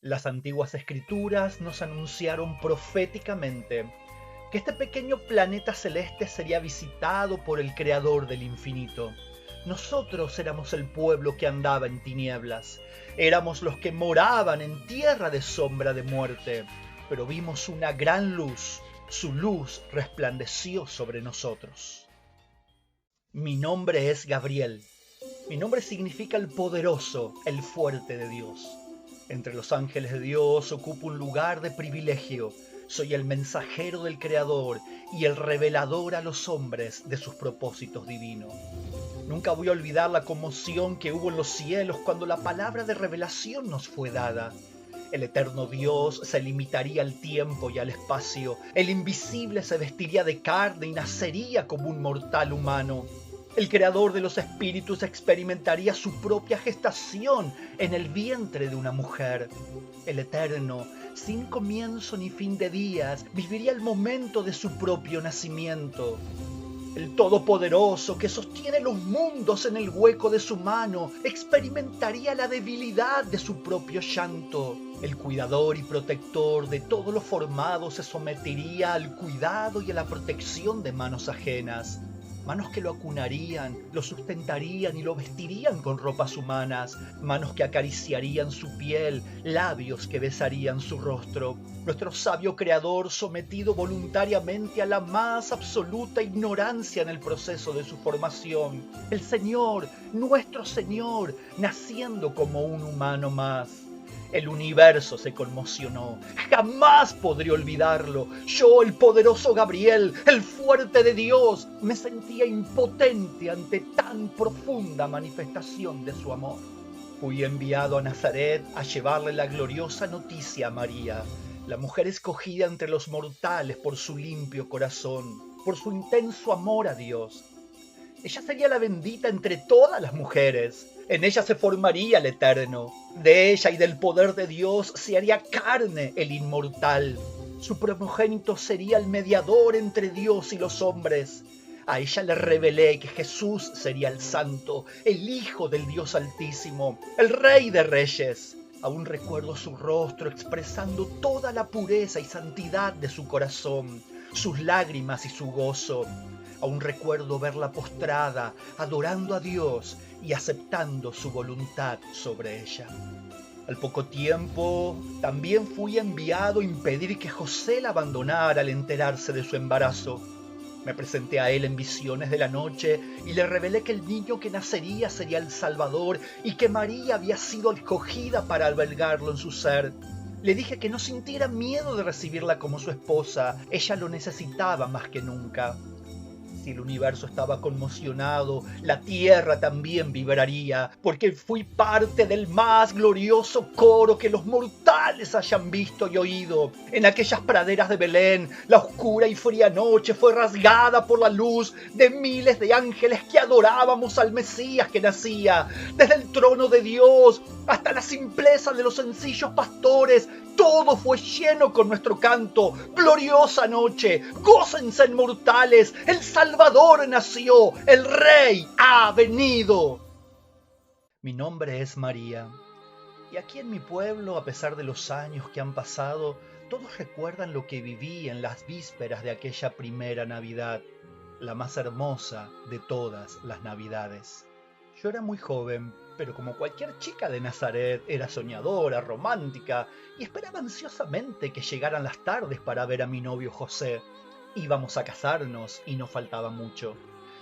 Las antiguas escrituras nos anunciaron proféticamente que este pequeño planeta celeste sería visitado por el Creador del infinito. Nosotros éramos el pueblo que andaba en tinieblas, éramos los que moraban en tierra de sombra de muerte, pero vimos una gran luz, su luz resplandeció sobre nosotros. Mi nombre es Gabriel. Mi nombre significa el poderoso, el fuerte de Dios. Entre los ángeles de Dios ocupo un lugar de privilegio. Soy el mensajero del Creador y el revelador a los hombres de sus propósitos divinos. Nunca voy a olvidar la conmoción que hubo en los cielos cuando la palabra de revelación nos fue dada. El eterno Dios se limitaría al tiempo y al espacio. El invisible se vestiría de carne y nacería como un mortal humano. El creador de los espíritus experimentaría su propia gestación en el vientre de una mujer. El eterno, sin comienzo ni fin de días, viviría el momento de su propio nacimiento. El Todopoderoso, que sostiene los mundos en el hueco de su mano, experimentaría la debilidad de su propio llanto. El cuidador y protector de todo lo formado se sometería al cuidado y a la protección de manos ajenas. Manos que lo acunarían, lo sustentarían y lo vestirían con ropas humanas, manos que acariciarían su piel, labios que besarían su rostro. Nuestro sabio creador sometido voluntariamente a la más absoluta ignorancia en el proceso de su formación. El Señor, nuestro Señor, naciendo como un humano más. El universo se conmocionó. Jamás podré olvidarlo. Yo, el poderoso Gabriel, el fuerte de Dios, me sentía impotente ante tan profunda manifestación de su amor. Fui enviado a Nazaret a llevarle la gloriosa noticia a María, la mujer escogida entre los mortales por su limpio corazón, por su intenso amor a Dios. Ella sería la bendita entre todas las mujeres. En ella se formaría el eterno. De ella y del poder de Dios se haría carne el inmortal. Su primogénito sería el mediador entre Dios y los hombres. A ella le revelé que Jesús sería el santo, el Hijo del Dios Altísimo, el Rey de Reyes. Aún recuerdo su rostro expresando toda la pureza y santidad de su corazón, sus lágrimas y su gozo. Aún recuerdo verla postrada, adorando a Dios y aceptando su voluntad sobre ella. Al poco tiempo, también fui enviado a impedir que José la abandonara al enterarse de su embarazo. Me presenté a él en visiones de la noche y le revelé que el niño que nacería sería el Salvador y que María había sido escogida para albergarlo en su ser. Le dije que no sintiera miedo de recibirla como su esposa, ella lo necesitaba más que nunca. Si el universo estaba conmocionado, la tierra también vibraría, porque fui parte del más glorioso coro que los mortales hayan visto y oído. En aquellas praderas de Belén, la oscura y fría noche fue rasgada por la luz de miles de ángeles que adorábamos al Mesías que nacía. Desde el trono de Dios hasta la simpleza de los sencillos pastores, todo fue lleno con nuestro canto. Gloriosa noche, gócense inmortales, el Salvador nació, el Rey ha venido. Mi nombre es María, y aquí en mi pueblo, a pesar de los años que han pasado, todos recuerdan lo que viví en las vísperas de aquella primera Navidad, la más hermosa de todas las Navidades. Yo era muy joven, pero como cualquier chica de Nazaret, era soñadora, romántica, y esperaba ansiosamente que llegaran las tardes para ver a mi novio José. Íbamos a casarnos y no faltaba mucho.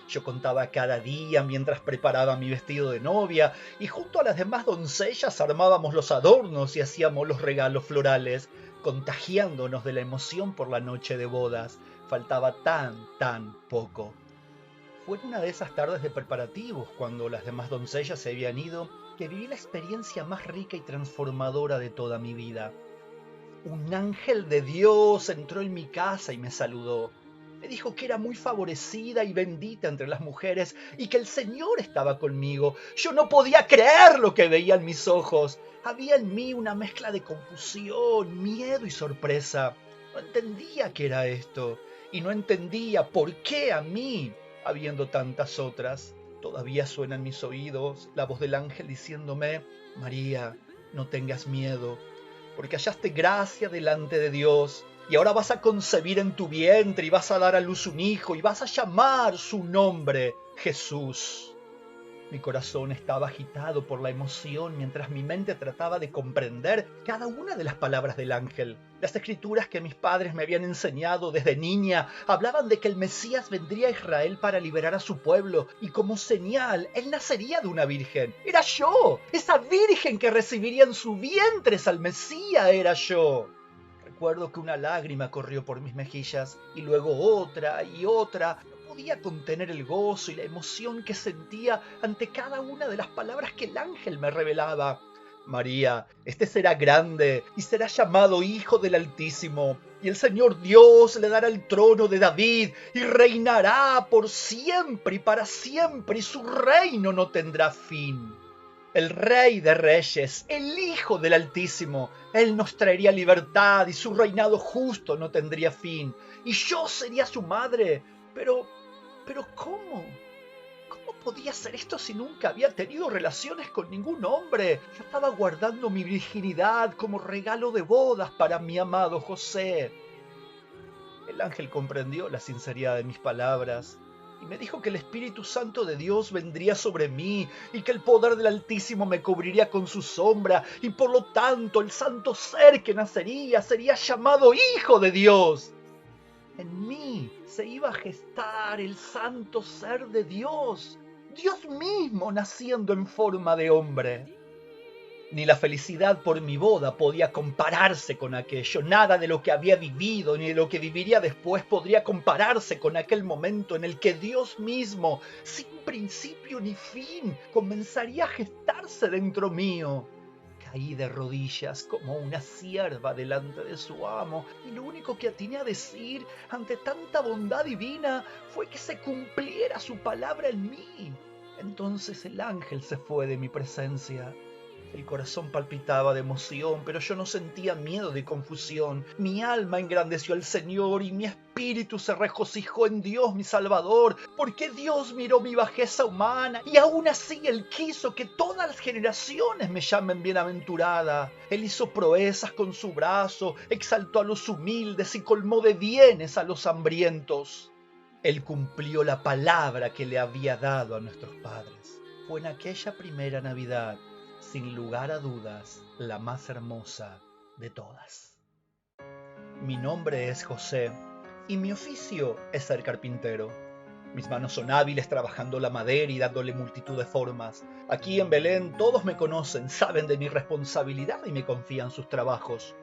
Yo contaba cada día mientras preparaba mi vestido de novia y junto a las demás doncellas armábamos los adornos y hacíamos los regalos florales, contagiándonos de la emoción por la noche de bodas. Faltaba tan poco. Fue en una de esas tardes de preparativos, cuando las demás doncellas se habían ido, que viví la experiencia más rica y transformadora de toda mi vida. Un ángel de Dios entró en mi casa y me saludó. Me dijo que era muy favorecida y bendita entre las mujeres y que el Señor estaba conmigo. Yo no podía creer lo que veía en mis ojos. Había en mí una mezcla de confusión, miedo y sorpresa. No entendía qué era esto y no entendía por qué a mí, habiendo tantas otras. Todavía suena en mis oídos la voz del ángel diciéndome: María, no tengas miedo. porque hallaste gracia delante de Dios. Y ahora vas a concebir en tu vientre y vas a dar a luz un hijo y vas a llamar su nombre Jesús. Mi corazón estaba agitado por la emoción mientras mi mente trataba de comprender cada una de las palabras del ángel. Las escrituras que mis padres me habían enseñado desde niña hablaban de que el Mesías vendría a Israel para liberar a su pueblo y como señal él nacería de una virgen. Era yo, esa virgen que recibiría en su vientre al Mesías era yo. Recuerdo que una lágrima corrió por mis mejillas y luego otra y otra. No podía contener el gozo y la emoción que sentía ante cada una de las palabras que el ángel me revelaba. María, este será grande y será llamado Hijo del Altísimo, y el Señor Dios le dará el trono de David y reinará por siempre y para siempre, y su reino no tendrá fin. El Rey de Reyes, el Hijo del Altísimo, Él nos traería libertad y su reinado justo no tendría fin. Y yo sería su madre. Pero ¿cómo? ¿Cómo podía ser esto si nunca había tenido relaciones con ningún hombre? Yo estaba guardando mi virginidad como regalo de bodas para mi amado José. El ángel comprendió la sinceridad de mis palabras y me dijo que el Espíritu Santo de Dios vendría sobre mí y que el poder del Altísimo me cubriría con su sombra y por lo tanto el santo ser que nacería sería llamado Hijo de Dios. En mí se iba a gestar el santo ser de Dios, Dios mismo naciendo en forma de hombre. Ni la felicidad por mi boda podía compararse con aquello. Nada de lo que había vivido ni de lo que viviría después podría compararse con aquel momento en el que Dios mismo, sin principio ni fin, comenzaría a gestarse dentro mío. Caí de rodillas como una sierva delante de su amo y lo único que atiné a decir ante tanta bondad divina fue que se cumpliera su palabra en mí. Entonces el ángel se fue de mi presencia. El corazón palpitaba de emoción, pero yo no sentía miedo de confusión. Mi alma engrandeció al Señor y mi espíritu se regocijó en Dios mi Salvador, porque Dios miró mi bajeza humana y aún así Él quiso que todas las generaciones me llamen bienaventurada. Él hizo proezas con su brazo, exaltó a los humildes y colmó de bienes a los hambrientos. Él cumplió la palabra que le había dado a nuestros padres. Fue en aquella primera Navidad, sin lugar a dudas, la más hermosa de todas. Mi nombre es José y mi oficio es ser carpintero. Mis manos son hábiles trabajando la madera y dándole multitud de formas. Aquí en Belén todos me conocen, saben de mi responsabilidad y me confían sus trabajos.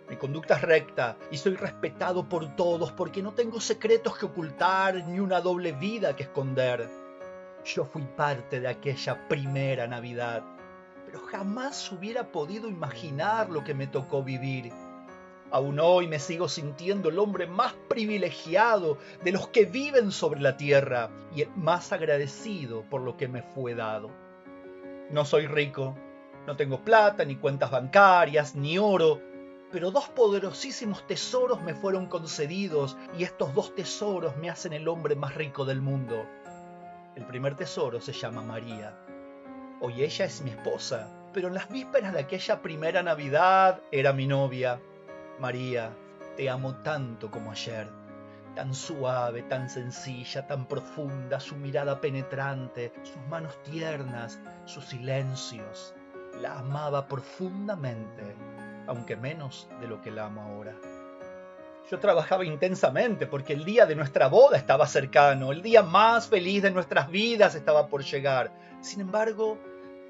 Mi conducta es recta y soy respetado por todos porque no tengo secretos que ocultar ni una doble vida que esconder. Yo fui parte de aquella primera Navidad, pero jamás hubiera podido imaginar lo que me tocó vivir. Aún hoy me sigo sintiendo el hombre más privilegiado de los que viven sobre la tierra y el más agradecido por lo que me fue dado. No soy rico, no tengo plata, ni cuentas bancarias, ni oro, pero dos poderosísimos tesoros me fueron concedidos y estos dos tesoros me hacen el hombre más rico del mundo. El primer tesoro se llama María. Hoy ella es mi esposa, pero en las vísperas de aquella primera Navidad era mi novia. María, te amo tanto como ayer. Tan suave, tan sencilla, tan profunda, su mirada penetrante, sus manos tiernas, sus silencios. La amaba profundamente, aunque menos de lo que la amo ahora. Yo trabajaba intensamente porque el día de nuestra boda estaba cercano, el día más feliz de nuestras vidas estaba por llegar. Sin embargo,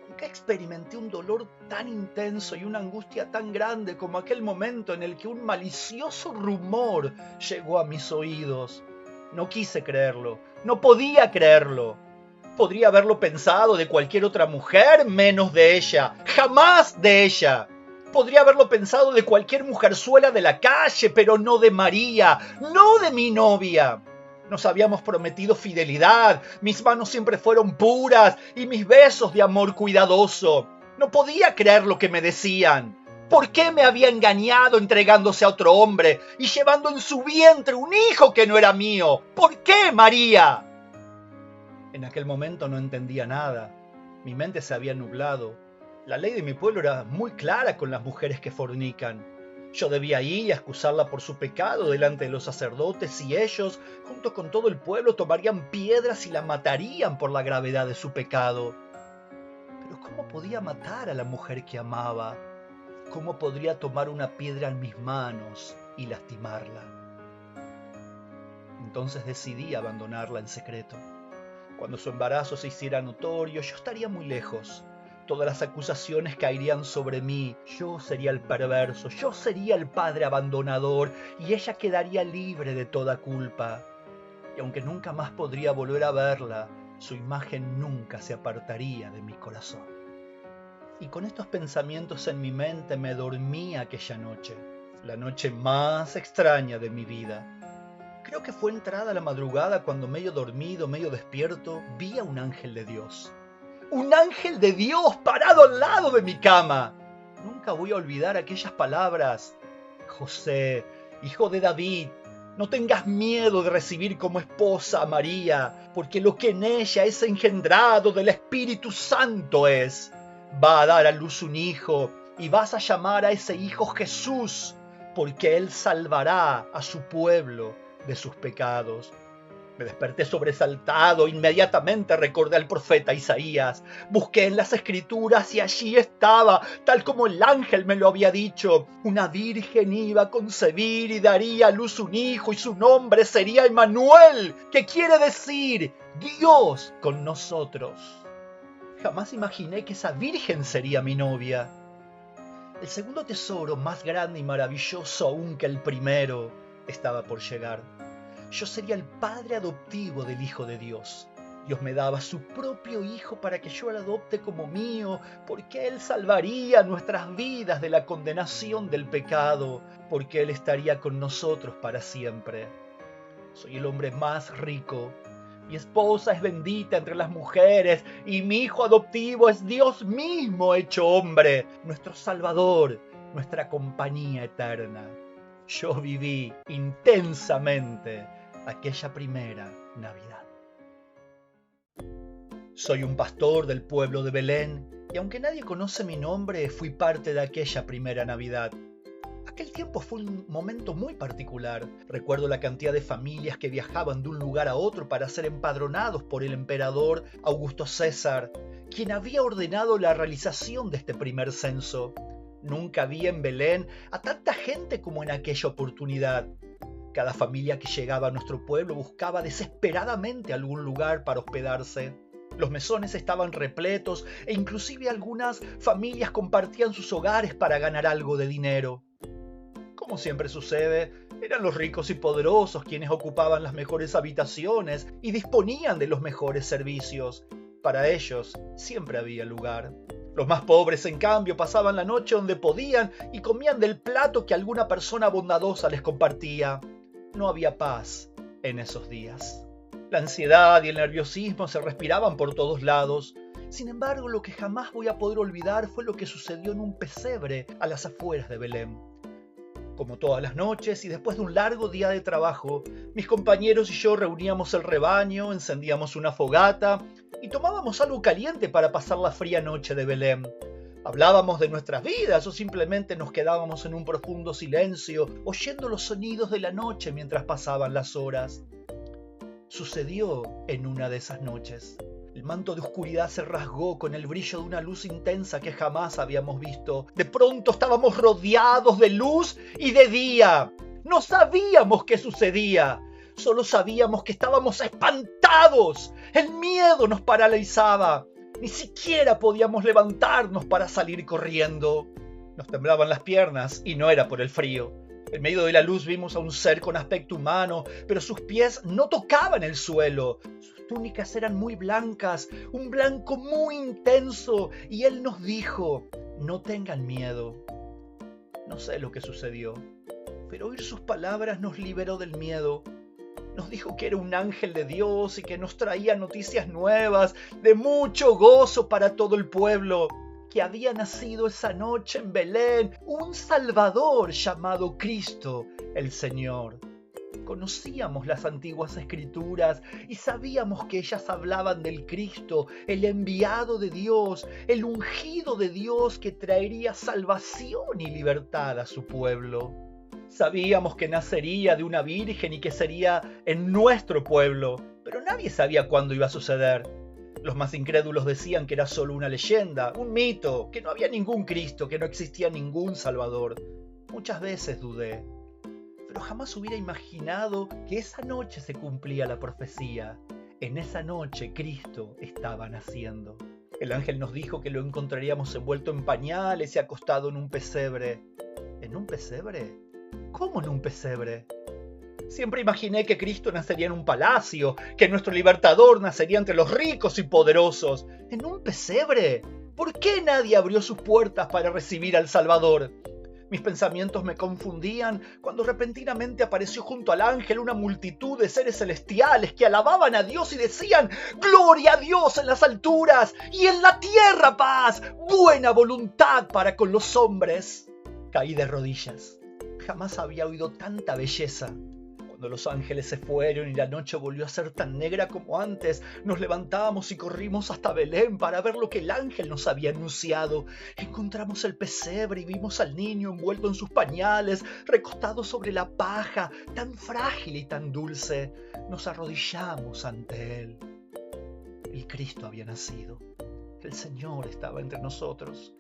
nunca experimenté un dolor tan intenso y una angustia tan grande como aquel momento en el que un malicioso rumor llegó a mis oídos. No quise creerlo, no podía creerlo. Podría haberlo pensado de cualquier otra mujer menos de ella, jamás de ella. Podría haberlo pensado de cualquier mujerzuela de la calle, pero no de María, no de mi novia. Nos habíamos prometido fidelidad, mis manos siempre fueron puras y mis besos de amor cuidadoso. No podía creer lo que me decían. ¿Por qué me había engañado entregándose a otro hombre y llevando en su vientre un hijo que no era mío? ¿Por qué, María? En aquel momento no entendía nada. Mi mente se había nublado. La ley de mi pueblo era muy clara con las mujeres que fornican. Yo debía ir y excusarla por su pecado delante de los sacerdotes y ellos, junto con todo el pueblo, tomarían piedras y la matarían por la gravedad de su pecado. Pero ¿cómo podía matar a la mujer que amaba? ¿Cómo podría tomar una piedra en mis manos y lastimarla? Entonces decidí abandonarla en secreto. Cuando su embarazo se hiciera notorio, yo estaría muy lejos. Todas las acusaciones caerían sobre mí. Yo sería el perverso, yo sería el padre abandonador y ella quedaría libre de toda culpa. Y aunque nunca más podría volver a verla, su imagen nunca se apartaría de mi corazón. Y con estos pensamientos en mi mente me dormí aquella noche, la noche más extraña de mi vida. Creo que fue entrada la madrugada cuando, medio dormido, medio despierto, vi a un ángel de Dios. ¡Un ángel de Dios parado al lado de mi cama! Nunca voy a olvidar aquellas palabras. José, hijo de David, no tengas miedo de recibir como esposa a María, porque lo que en ella es engendrado del Espíritu Santo es. Va a dar a luz un hijo, y vas a llamar a ese hijo Jesús, porque él salvará a su pueblo de sus pecados. Me desperté sobresaltado, inmediatamente recordé al profeta Isaías, busqué en las escrituras y allí estaba, tal como el ángel me lo había dicho, una virgen iba a concebir y daría a luz un hijo y su nombre sería Emmanuel, que quiere decir Dios con nosotros. Jamás imaginé que esa virgen sería mi novia. El segundo tesoro, más grande y maravilloso aún que el primero, estaba por llegar. Yo sería el padre adoptivo del Hijo de Dios. Dios me daba su propio Hijo para que yo lo adopte como mío, porque Él salvaría nuestras vidas de la condenación del pecado, porque Él estaría con nosotros para siempre. Soy el hombre más rico. Mi esposa es bendita entre las mujeres y mi hijo adoptivo es Dios mismo hecho hombre, nuestro Salvador, nuestra compañía eterna. Yo viví intensamente aquella primera Navidad. Soy un pastor del pueblo de Belén y aunque nadie conoce mi nombre, fui parte de aquella primera Navidad. Aquel tiempo fue un momento muy particular. Recuerdo la cantidad de familias que viajaban de un lugar a otro para ser empadronados por el emperador Augusto César, quien había ordenado la realización de este primer censo. Nunca vi en Belén a tanta gente como en aquella oportunidad. Cada familia que llegaba a nuestro pueblo buscaba desesperadamente algún lugar para hospedarse. Los mesones estaban repletos e inclusive algunas familias compartían sus hogares para ganar algo de dinero. Como siempre sucede, eran los ricos y poderosos quienes ocupaban las mejores habitaciones y disponían de los mejores servicios. Para ellos siempre había lugar. Los más pobres, en cambio, pasaban la noche donde podían y comían del plato que alguna persona bondadosa les compartía. No había paz en esos días. La ansiedad y el nerviosismo se respiraban por todos lados. Sin embargo, lo que jamás voy a poder olvidar fue lo que sucedió en un pesebre a las afueras de Belén. Como todas las noches y después de un largo día de trabajo, mis compañeros y yo reuníamos el rebaño, encendíamos una fogata y tomábamos algo caliente para pasar la fría noche de Belén. Hablábamos de nuestras vidas o simplemente nos quedábamos en un profundo silencio, oyendo los sonidos de la noche mientras pasaban las horas. Sucedió en una de esas noches. El manto de oscuridad se rasgó con el brillo de una luz intensa que jamás habíamos visto. De pronto estábamos rodeados de luz y de día. No sabíamos qué sucedía. Solo sabíamos que estábamos espantados. El miedo nos paralizaba. Ni siquiera podíamos levantarnos para salir corriendo. Nos temblaban las piernas y no era por el frío. En medio de la luz vimos a un ser con aspecto humano, pero sus pies no tocaban el suelo. Sus túnicas eran muy blancas, un blanco muy intenso, y él nos dijo: no tengan miedo. No sé lo que sucedió, pero oír sus palabras nos liberó del miedo. Nos dijo que era un ángel de Dios y que nos traía noticias nuevas, de mucho gozo para todo el pueblo. Que había nacido esa noche en Belén un Salvador llamado Cristo el Señor. conocíamos las antiguas escrituras y sabíamos que ellas hablaban del Cristo, el enviado de Dios, el ungido de Dios que traería salvación y libertad a su pueblo. Sabíamos que nacería de una virgen y que sería en nuestro pueblo, pero nadie sabía cuándo iba a suceder. Los más incrédulos decían que era solo una leyenda, un mito, que no había ningún Cristo, que no existía ningún Salvador. Muchas veces dudé, pero jamás hubiera imaginado que esa noche se cumplía la profecía. En esa noche Cristo estaba naciendo. El ángel nos dijo que lo encontraríamos envuelto en pañales y acostado en un pesebre. ¿En un pesebre? ¿Cómo en un pesebre? Siempre imaginé que Cristo nacería en un palacio, que nuestro libertador nacería entre los ricos y poderosos. ¿En un pesebre? ¿Por qué nadie abrió sus puertas para recibir al Salvador? Mis pensamientos me confundían cuando repentinamente apareció junto al ángel una multitud de seres celestiales que alababan a Dios y decían: ¡Gloria a Dios en las alturas y en la tierra paz! ¡Buena voluntad para con los hombres! Caí de rodillas. Jamás había oído tanta belleza. Cuando los ángeles se fueron y la noche volvió a ser tan negra como antes, nos levantamos y corrimos hasta Belén para ver lo que el ángel nos había anunciado. Encontramos el pesebre y vimos al niño envuelto en sus pañales, recostado sobre la paja, tan frágil y tan dulce. Nos arrodillamos ante él. El Cristo había nacido. El Señor estaba entre nosotros.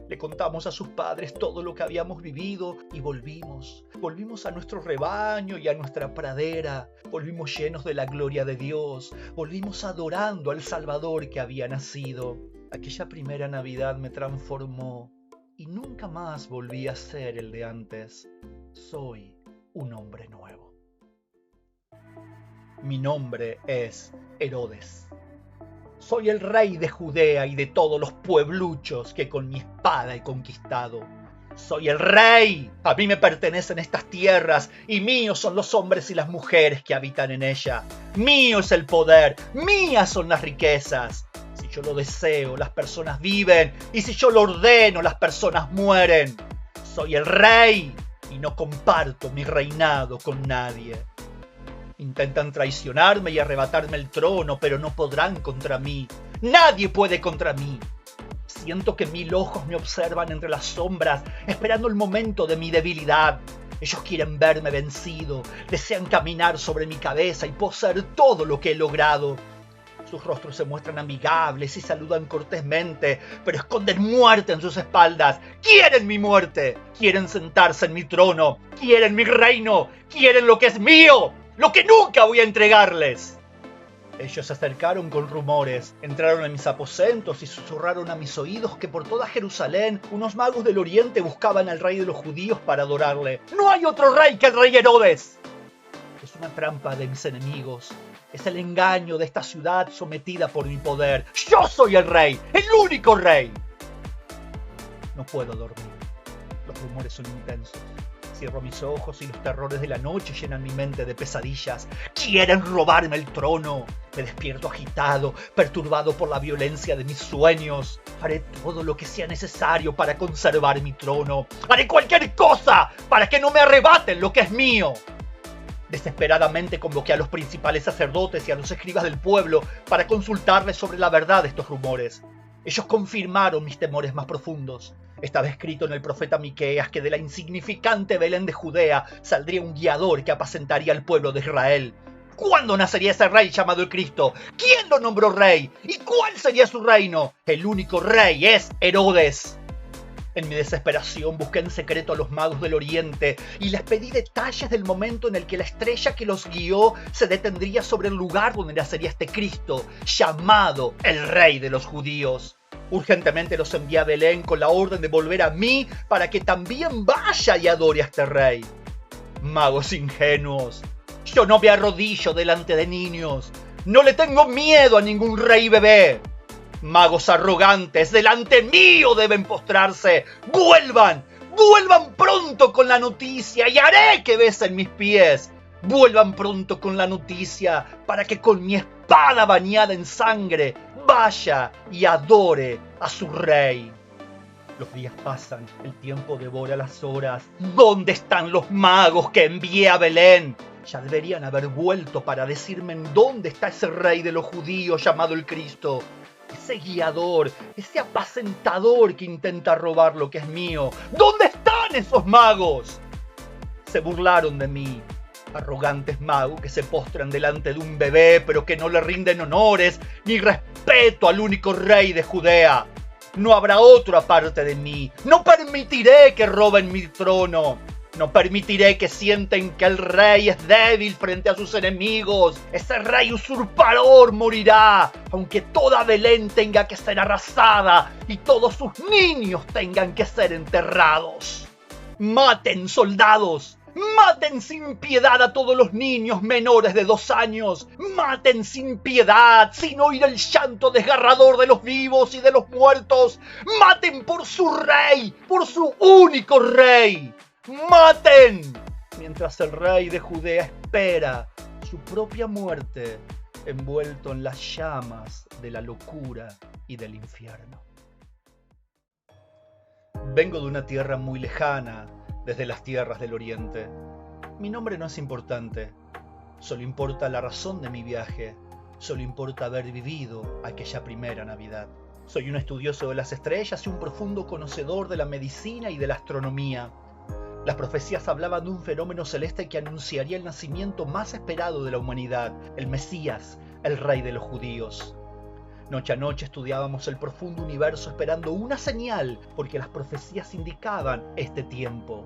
Le contamos a sus padres todo lo que habíamos vivido y volvimos. Volvimos a nuestro rebaño y a nuestra pradera. Volvimos llenos de la gloria de Dios. Volvimos adorando al Salvador que había nacido. Aquella primera Navidad me transformó y nunca más volví a ser el de antes. Soy un hombre nuevo. Mi nombre es Herodes. Soy el rey de Judea y de todos los puebluchos que con mi espada he conquistado. Soy el rey. A mí me pertenecen estas tierras y míos son los hombres y las mujeres que habitan en ella. Mío es el poder, mías son las riquezas. Si yo lo deseo, las personas viven, y si yo lo ordeno, las personas mueren. Soy el rey y no comparto mi reinado con nadie. Intentan traicionarme y arrebatarme el trono, pero no podrán contra mí. Nadie puede contra mí. Siento que 1000 ojos me observan entre las sombras, esperando el momento de mi debilidad. Ellos quieren verme vencido, desean caminar sobre mi cabeza y poseer todo lo que he logrado. Sus rostros se muestran amigables y saludan cortésmente, pero esconden muerte en sus espaldas. ¡Quieren mi muerte! ¡Quieren sentarse en mi trono! ¡Quieren mi reino! ¡Quieren lo que es mío! ¡Lo que nunca voy a entregarles! Ellos se acercaron con rumores, entraron en mis aposentos y susurraron a mis oídos que por toda Jerusalén unos magos del oriente buscaban al rey de los judíos para adorarle. ¡No hay otro rey que el rey Herodes! Es una trampa de mis enemigos. Es el engaño de esta ciudad sometida por mi poder. ¡Yo soy el rey! ¡El único rey! No puedo dormir. Los rumores son intensos. Cierro mis ojos y los terrores de la noche llenan mi mente de pesadillas. ¡Quieren robarme el trono! Me despierto agitado, perturbado por la violencia de mis sueños. Haré todo lo que sea necesario para conservar mi trono. ¡Haré cualquier cosa para que no me arrebaten lo que es mío! Desesperadamente convoqué a los principales sacerdotes y a los escribas del pueblo para consultarles sobre la verdad de estos rumores. Ellos confirmaron mis temores más profundos. Estaba escrito en el profeta Miqueas que de la insignificante Belén de Judea saldría un guiador que apacentaría al pueblo de Israel. ¿Cuándo nacería ese rey llamado el Cristo? ¿Quién lo nombró rey? ¿Y cuál sería su reino? El único rey es Herodes. En mi desesperación busqué en secreto a los magos del oriente y les pedí detalles del momento en el que la estrella que los guió se detendría sobre el lugar donde nacería este Cristo, llamado el Rey de los Judíos. Urgentemente los envié a Belén con la orden de volver a mí para que también vaya y adore a este rey. Magos ingenuos, yo no me arrodillo delante de niños, no le tengo miedo a ningún rey bebé. Magos arrogantes, delante mío deben postrarse. ¡Vuelvan! ¡Vuelvan pronto con la noticia y haré que besen mis pies! ¡Vuelvan pronto con la noticia para que con mi espada bañada en sangre vaya y adore a su rey! Los días pasan, el tiempo devora las horas. ¿Dónde están los magos que envié a Belén? Ya deberían haber vuelto para decirme en dónde está ese rey de los judíos llamado el Cristo. Ese guiador, ese apacentador que intenta robar lo que es mío. ¿Dónde están esos magos? Se burlaron de mí. Arrogantes magos que se postran delante de un bebé, pero que no le rinden honores ni respeto al único rey de Judea. No habrá otro aparte de mí. No permitiré que roben mi trono. No permitiré que sienten que el rey es débil frente a sus enemigos. Ese rey usurpador morirá, aunque toda Belén tenga que ser arrasada y todos sus niños tengan que ser enterrados. ¡Maten, soldados! ¡Maten sin piedad a todos los niños menores de 2 años! ¡Maten sin piedad, sin oír el llanto desgarrador de los vivos y de los muertos! ¡Maten por su rey, por su único rey! ¡Maten! Mientras el rey de Judea espera su propia muerte, envuelto en las llamas de la locura y del infierno. Vengo de una tierra muy lejana, desde las tierras del oriente. Mi nombre no es importante, solo importa la razón de mi viaje, solo importa haber vivido aquella primera Navidad. Soy un estudioso de las estrellas y un profundo conocedor de la medicina y de la astronomía. Las profecías hablaban de un fenómeno celeste que anunciaría el nacimiento más esperado de la humanidad, el Mesías, el rey de los judíos. Noche a noche estudiábamos el profundo universo esperando una señal, porque las profecías indicaban este tiempo.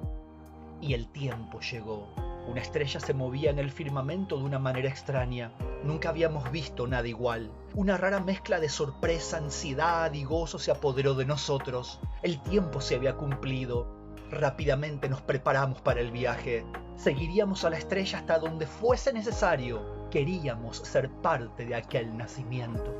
Y el tiempo llegó. Una estrella se movía en el firmamento de una manera extraña. Nunca habíamos visto nada igual. Una rara mezcla de sorpresa, ansiedad y gozo se apoderó de nosotros. El tiempo se había cumplido. Rápidamente nos preparamos para el viaje. Seguiríamos a la estrella hasta donde fuese necesario. Queríamos ser parte de aquel nacimiento.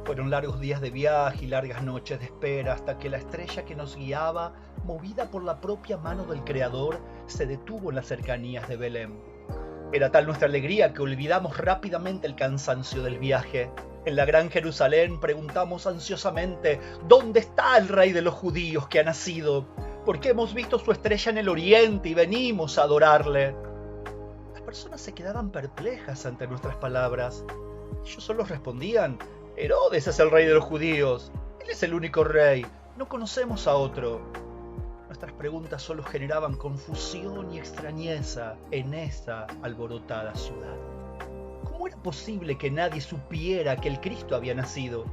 Fueron largos días de viaje y largas noches de espera hasta que la estrella que nos guiaba, movida por la propia mano del Creador, se detuvo en las cercanías de Belén. Era tal nuestra alegría que olvidamos rápidamente el cansancio del viaje. En la gran Jerusalén preguntamos ansiosamente: ¿dónde está el rey de los judíos que ha nacido? Porque hemos visto su estrella en el oriente y venimos a adorarle. Las personas se quedaban perplejas ante nuestras palabras. Ellos solo respondían: Herodes es el rey de los judíos. Él es el único rey. No conocemos a otro. Nuestras preguntas solo generaban confusión y extrañeza en esa alborotada ciudad. ¿Cómo era posible que nadie supiera que el Cristo había nacido?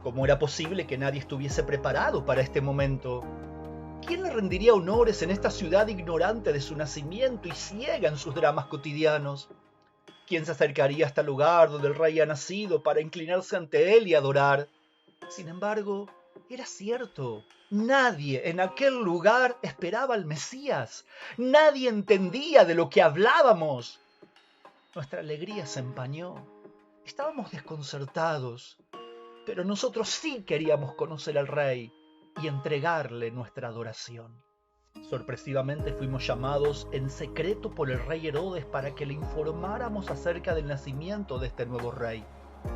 ¿Cómo era posible que nadie estuviese preparado para este momento? ¿Quién le rendiría honores en esta ciudad ignorante de su nacimiento y ciega en sus dramas cotidianos? ¿Quién se acercaría a este lugar donde el rey ha nacido para inclinarse ante él y adorar? Sin embargo, era cierto. Nadie en aquel lugar esperaba al Mesías. Nadie entendía de lo que hablábamos. Nuestra alegría se empañó. Estábamos desconcertados. Pero nosotros sí queríamos conocer al rey y entregarle nuestra adoración. Sorpresivamente fuimos llamados en secreto por el rey Herodes para que le informáramos acerca del nacimiento de este nuevo rey.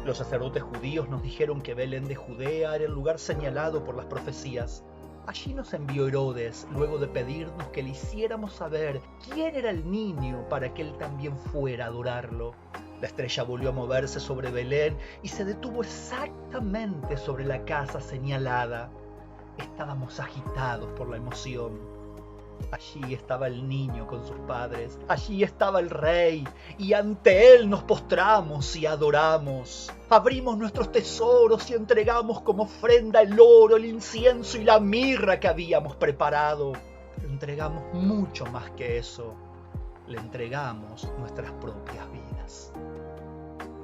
Los sacerdotes judíos nos dijeron que Belén de Judea era el lugar señalado por las profecías. Allí nos envió Herodes, luego de pedirnos que le hiciéramos saber quién era el niño para que él también fuera a adorarlo. La estrella volvió a moverse sobre Belén y se detuvo exactamente sobre la casa señalada. Estábamos agitados por la emoción. Allí estaba el niño con sus padres, allí estaba el rey, y ante él nos postramos y adoramos. Abrimos nuestros tesoros y entregamos como ofrenda el oro, el incienso y la mirra que habíamos preparado. Pero entregamos mucho más que eso. Le entregamos nuestras propias vidas.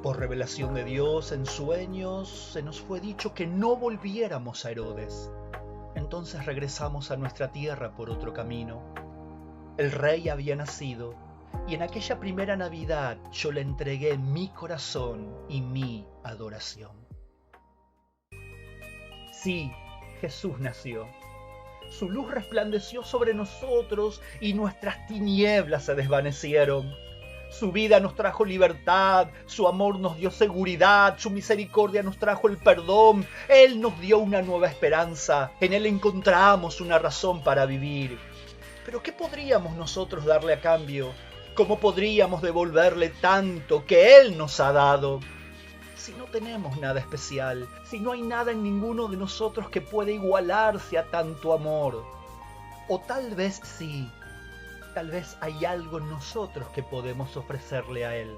Por revelación de Dios, en sueños, se nos fue dicho que no volviéramos a Herodes. Entonces regresamos a nuestra tierra por otro camino. El rey había nacido, y en aquella primera Navidad yo le entregué mi corazón y mi adoración. Sí, Jesús nació. Su luz resplandeció sobre nosotros y nuestras tinieblas se desvanecieron. Su vida nos trajo libertad, su amor nos dio seguridad, su misericordia nos trajo el perdón. Él nos dio una nueva esperanza, en Él encontramos una razón para vivir. Pero ¿qué podríamos nosotros darle a cambio? ¿Cómo podríamos devolverle tanto que Él nos ha dado? Si no tenemos nada especial, si no hay nada en ninguno de nosotros que pueda igualarse a tanto amor. O tal vez sí, tal vez hay algo en nosotros que podemos ofrecerle a Él.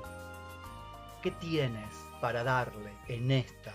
¿Qué tienes para darle en esta